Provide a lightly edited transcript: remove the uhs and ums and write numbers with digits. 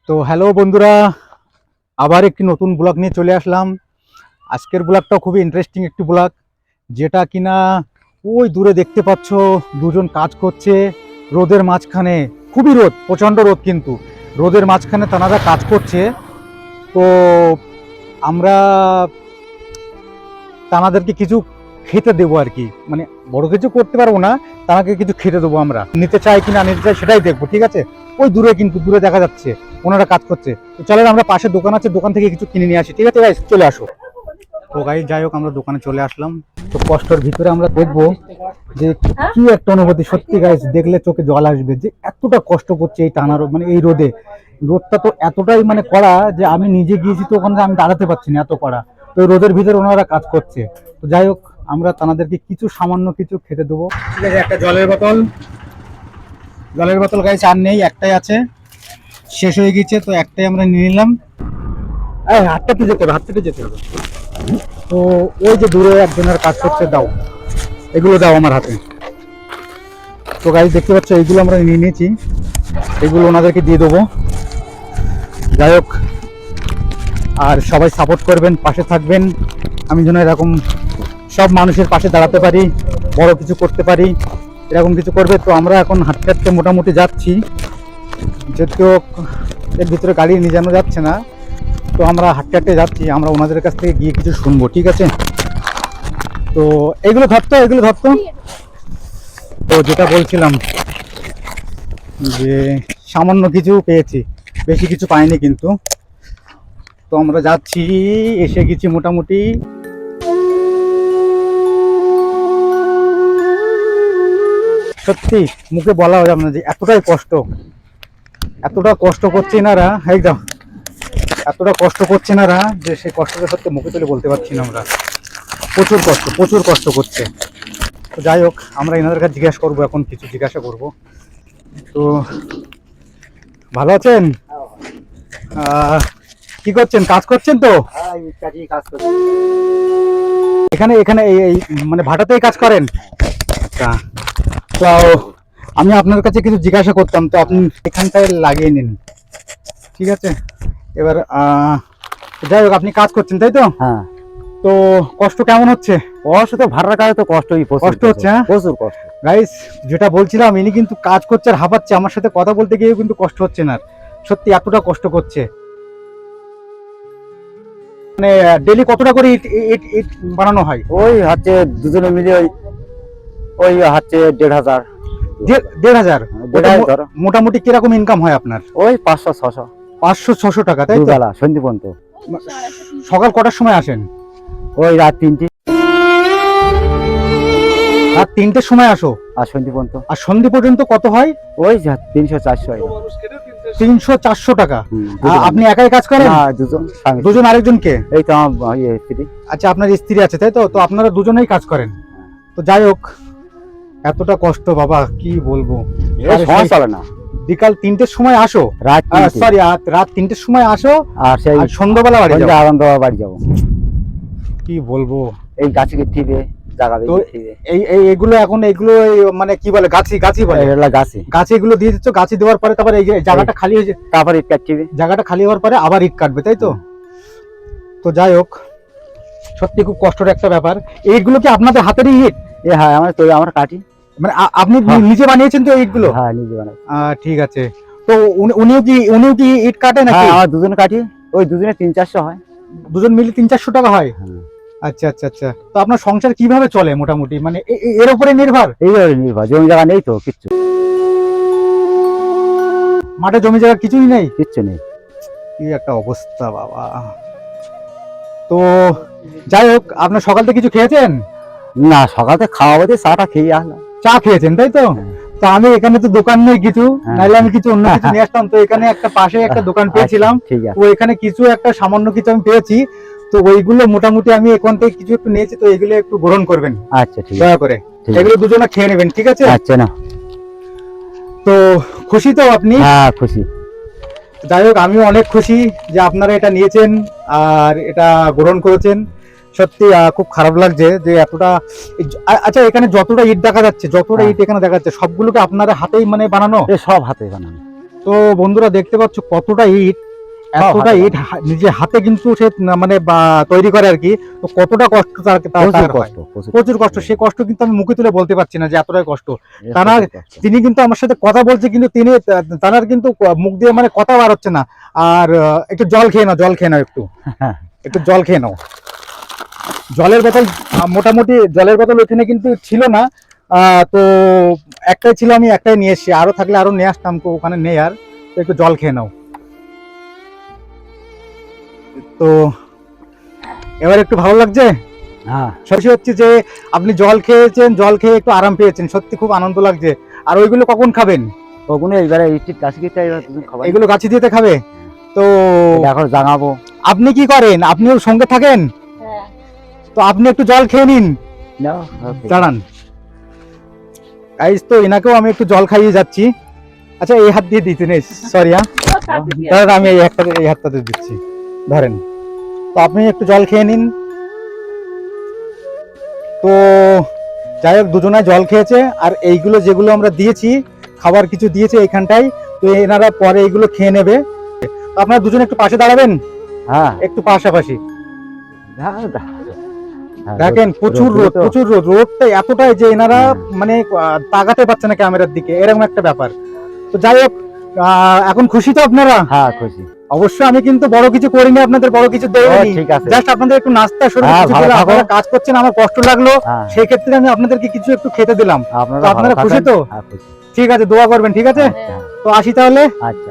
তো হ্যালো বন্ধুরা, আবার একটি নতুন ব্লগ নিয়ে চলে আসলাম। আজকের ব্লগটা খুবই ইন্টারেস্টিং একটি ব্লগ, যেটা কিনা ওই দূরে দেখতে পাচ্ছ দুজন কাজ করছে রোদের মাঝখানে। খুবই রোদ, প্রচণ্ড রোদ, কিন্তু রোদের মাঝখানে তারা কাজ করছে। তো আমরা তাদেরকে কিছু খেতে দেবো আর কি, মানে বড় কিছু করতে পারবো না, তাকে কিছু খেতে দেবো। আমরা নিতে চাই কি না নিতে চাই সেটাই দেখবো, ঠিক আছে? ওই দূরে, কিন্তু দূরে দেখা যাচ্ছে ওনারা কাজ করছে। তো চলেন, আমরা পাশে দোকান আছে, দোকান থেকে কিছু কিনে নিয়ে আসি, ঠিক আছে গাইস? চলে আসো। তো গাইস, যাই হোক, আমরা দোকানে চলে আসলাম। তো কষ্টের ভিতরে আমরা দেখবো যে কি একটা অনুভূতি। সত্যি গাইস, দেখলে চোখে জল আসবে যে এতটা কষ্ট করছে এই টানা রোদ, মানে এই রোদে। রোদটা তো এতটাই মানে কড়া যে আমি নিজে গিয়েছি তো ওখানে আমি দাঁড়াতে পারছি না, এত কড়া। তো এই রোদের ভিতরে ওনারা কাজ করছে। তো যাই হোক, আমরা তাদেরকে কিছু সামান্য কিছু খেতে দেবো, ঠিক আছে? একটা জলের বোতল, জলের বোতল গাইস আর নেই, একটাই আছে, শেষ হয়ে গেছে। তো একটাই আমরা নিয়ে নিলাম। হাতটাতে যেতে হবে, হাতটাতে যেতে হবে। তো ওই যে দূরে একজনের কাজ করছে, দাও এগুলো, দাও আমার হাতে। তো গাইস দেখতে পাচ্ছ, এইগুলো আমরা নিয়ে নিয়েছি, এগুলো ওনাদেরকে দিয়ে দেবো। যাই হোক, আর সবাই সাপোর্ট করবেন, পাশে থাকবেন, আমি যেন এরকম সব মানুষের পাশে দাঁড়াতে পারি, বড় কিছু করতে পারি, এরকম কিছু করবে। তো আমরা এখন হাঁটতে হাঁটতে মোটামুটি যাচ্ছি, যদিও এর ভিতরে গাড়ি নিয়ে যানো যাচ্ছে না। তো আমরা হাঁটতে হাঁটতে যাচ্ছি, আমরা ওনাদের কাছ থেকে গিয়ে কিছু শুনবো, ঠিক আছে? তো এগুলো ধরতো, এগুলো ধরতো। তো যেটা বলছিলাম যে সামান্য কিছু পেয়েছি, বেশি কিছু পাইনি কিন্তু। তো আমরা যাচ্ছি, এসে গেছি মোটামুটি। সত্যি মুখে বলা যাবে না যে এতটাই কষ্ট, এতটা কষ্ট করছে এনারা, একদম এতটা কষ্ট করছে এনারা যে সেই কষ্টটা সত্যি মুখে তুলে বলতে পারছি না আমরা। প্রচুর কষ্ট, প্রচুর কষ্ট করছে। তো যাই হোক, আমরা এনাদের কাছে জিজ্ঞাসা করবো, এখন কিছু জিজ্ঞাসা করব। তো ভালো আছেন? কি করছেন, কাজ করছেন? তো এখানে এখানে এই মানে ভাটাতেই কাজ করেন? আচ্ছা। তো আমি আপনার কাছে কিছু জিজ্ঞাসা করতাম, তো আপনি এখানটায় লাগিয়ে নিন, ঠিক আছে? এবার যাই হোক, আপনি কাজ করছেন তাই তো? হ্যাঁ। তো কষ্ট কেমন হচ্ছে? কষ্ট তো ভাড়ার কাজে তো কষ্টই, কষ্ট হচ্ছে, হ্যাঁ? প্রচুর কষ্ট। গাইস, যেটা বলছিলাম, ইনি কিন্তু কাজ করছে আর হাঁপাচ্ছে, আমার সাথে কথা বলতে গিয়েও কিন্তু কষ্ট হচ্ছে না, সত্যি এতটা কষ্ট করছে। মানে ডেলি কতটা করে ইট ইট ইট বানানো হয়? ওই হচ্ছে দুজনে মিলে ওই ওই হচ্ছে 1,500। 1,500? ধরো মোটামুটি কিরকম ইনকাম হয় আপনার? ওই 500-600, 500-600 টাকা, তাই তো? দুবেলা সন্ধি পর্যন্ত। সকাল কটার সময় আসেন? ওই রাত 3টে। রাত 3টের সময় আসো আর সন্ধি পর্যন্ত। আর সন্ধে পর্যন্ত কত হয়? ওই 300-400 হয়। 300-400 টাকা। দুজন। আপনি একাই কাজ করেন? হ্যাঁ, দুজন। দুজন, আরেকজনকে? এই তো আমার স্ত্রী। আচ্ছা, আপনার স্ত্রী আছে তাই তো? তো আপনারা দুজনেই কাজ করেন। তো যাই হোক, এতটা কষ্ট বাবা, কি বলবো। এই সময় চলে না। বিকাল 3টের সময় আসো, রাত সরি রাত 3টের সময় আসো, আর সেই সন্ধ্যাবেলা বাড়ি যাও। আনন্দ বাড়ি যাবো। কি বলবো, এই গাছে ঠিবে জায়গা তো এই এগুলো এখন এগুলো মানে কি বলে, গাছি গাছি বলে, গাছে গাছে এগুলো দিয়ে দিচ্ছ। গাছি দেওয়ার পরে তারপরে এই জায়গাটা খালি হয়ে যায়, তারপর ইট কাটবে, জায়গাটা খালি হওয়ার পরে আবার ইট কাটবে, তাই তো? তো যাই হোক, সত্যি খুব কষ্টের একটা ব্যাপার। এইগুলো কি আপনাদের হাতেরই ইট? হ্যাঁ, আমার কাটি। মানে আপনি নিজে বানিয়েছেন তো ইটগুলো? হ্যাঁ, নিজে বানাই। ঠিক আছে। তো উনিও কি ইট কাটে নাকি? হ্যাঁ, আমার দুজনে কাটি। ওই দুজনে 300-400 হয়। দুজন মিলে 300-400 টাকা হয়? আচ্ছা আচ্ছা আচ্ছা। তো আপনার সংসার কিভাবে চলে মোটামুটি, মানে এর উপরে নির্ভর? এইভাবে নির্ভর, জমি জায়গা নেই তো কিচ্ছু। মাঠে জমি জায়গা কিছুই নেই? কিচ্ছু নেই। কি একটা অবস্থা বাবা। তো যাই হোক, আপনার সকাল থেকে কিছু খেয়েছেন? না, সকালে খাওয়া বলতে চাটা খেয়ে আসলাম। চা খেয়েছেন তাই তো? তো আমি এখানে তো দোকান নেই কিছু, নাইলে আমি কিছু অন্য কিছু নিয়ে আসতাম। তো এখানে একটা পাশে একটা দোকান পেয়েছিলাম, তো এখানে কিছু একটা সামান্য কিছু আমি পেয়েছি। তো ওইগুলো মোটামুটি আমি এখান থেকে কিছু একটু নিয়েছি, তো এগুলো একটু গ্রহণ করবেন। আচ্ছা, ঠিক দয়া করে এগুলো দুজনে খেয়ে নেবেন, ঠিক আছে? আচ্ছা। না, তো খুশি তো আপনি? হ্যাঁ, খুশি। যাই হোক, আমিও অনেক খুশি যে আপনারা এটা নিয়েছেন আর এটা গ্রহণ করেছেন। সত্যি খুব খারাপ লাগছে যে এতটা। আচ্ছা, এখানে যতটা ইট দেখা যাচ্ছে, যতটা ইট এখানে দেখা যাচ্ছে, সবগুলোকে আপনারা হাতেই মানে বানানো? সব হাতে বানানো। তো বন্ধুরা দেখতে পাচ্ছ কতটা ইট, এতটা ইট নিজে হাতে কিন্তু সে মানে তৈরি করে আর কি। তো কতটা কষ্ট তার হয়। প্রচুর কষ্ট, সেই কষ্ট কিন্তু আমি মুখে তুলে বলতে পারছি না যে এতটাই কষ্ট। তানার তিনি কিন্তু আমার সাথে কথা বলছে, কিন্তু তিনি তানার কিন্তু মুখ দিয়ে মানে কথা বার হচ্ছে না। আর একটু জল খেয়ে নাও, জল খেয়ে নাও, একটু জল খেয়ে নাও। জলের বোতল মোটামুটি জলের বোতল ওখানে কিন্তু ছিল না, তো একটাই ছিল, আমি একটাই নিয়ে এসেছি, আরো থাকলে আরো নিয়ে আসতাম, তো ওখানে নেই আর। তো একটু জল খেয়ে নাও। তো এবার একটু ভালো লাগছে? হ্যাঁ, সত্যি হচ্ছে যে আপনি জল খেয়েছেন, জল খেয়ে একটু আরাম পেয়েছেন, সত্যি খুব আনন্দ লাগছে। আর ওইগুলো কখন খাবেন? ওগুলো এইবারে ইট গাছ কেটে খাবার, এগুলো গাছি দিতে খাবে? তো এখন জানাবো। আপনি কি করেন? আপনিও সঙ্গে থাকেন? তো আপনি একটু জল খেয়ে নিন, দাঁড়ান। গাইস, তো এনাকেও আমি একটু জল খাইয়ে যাচ্ছি। আচ্ছা, এই হাত দিয়ে দিতে নেই, সরি। দাঁড়ান, আমি এই হাতটাতে দিচ্ছি, ধরেন। তো আপনি একটু জল খেয়ে নিন। তো যাই হোক, দুজনায় জল খেয়েছে। আর এইগুলো যেগুলো আমরা দিয়েছি, খাবার কিছু দিয়েছে এইখানটায়, তো এনারা পরে এইগুলো খেয়ে নেবে। তো আপনারা দুজনে একটু পাশে দাঁড়াবেন, হ্যাঁ, একটু পাশাপাশি। হ্যাঁ, দেখেন প্রচুর রোদ, প্রচুর রোদ, রোদটা এতটাই যে এনারা মানে তাকাতে পারছে না ক্যামেরার দিকে, এরকম একটা ব্যাপার। তো যাই হোক, এখন খুশি তো আপনারা? হ্যাঁ, খুশি। অবশ্যই আমি কিন্তু বড় কিছু করিনি, আপনাদের বড় কিছু দেইনি, ঠিক আছে। জাস্ট আপনাদের একটু নাস্তা শুরু হ্যাঁ, কিছু ভালো দিলাম। থাকো। আপনারা কাজ করছেন, আমার কষ্ট লাগলো, হ্যাঁ, সেই ক্ষেত্রে আমি আপনাদেরকে কিছু একটু খেতে দিলাম। তো আপনারা ভালো খুশি থাকেন। তো? হ্যাঁ, খুশি। ঠিক আছে, দোয়া করবেন, ঠিক আছে? হ্যাঁ, তো আসি তাহলে। আচ্ছা।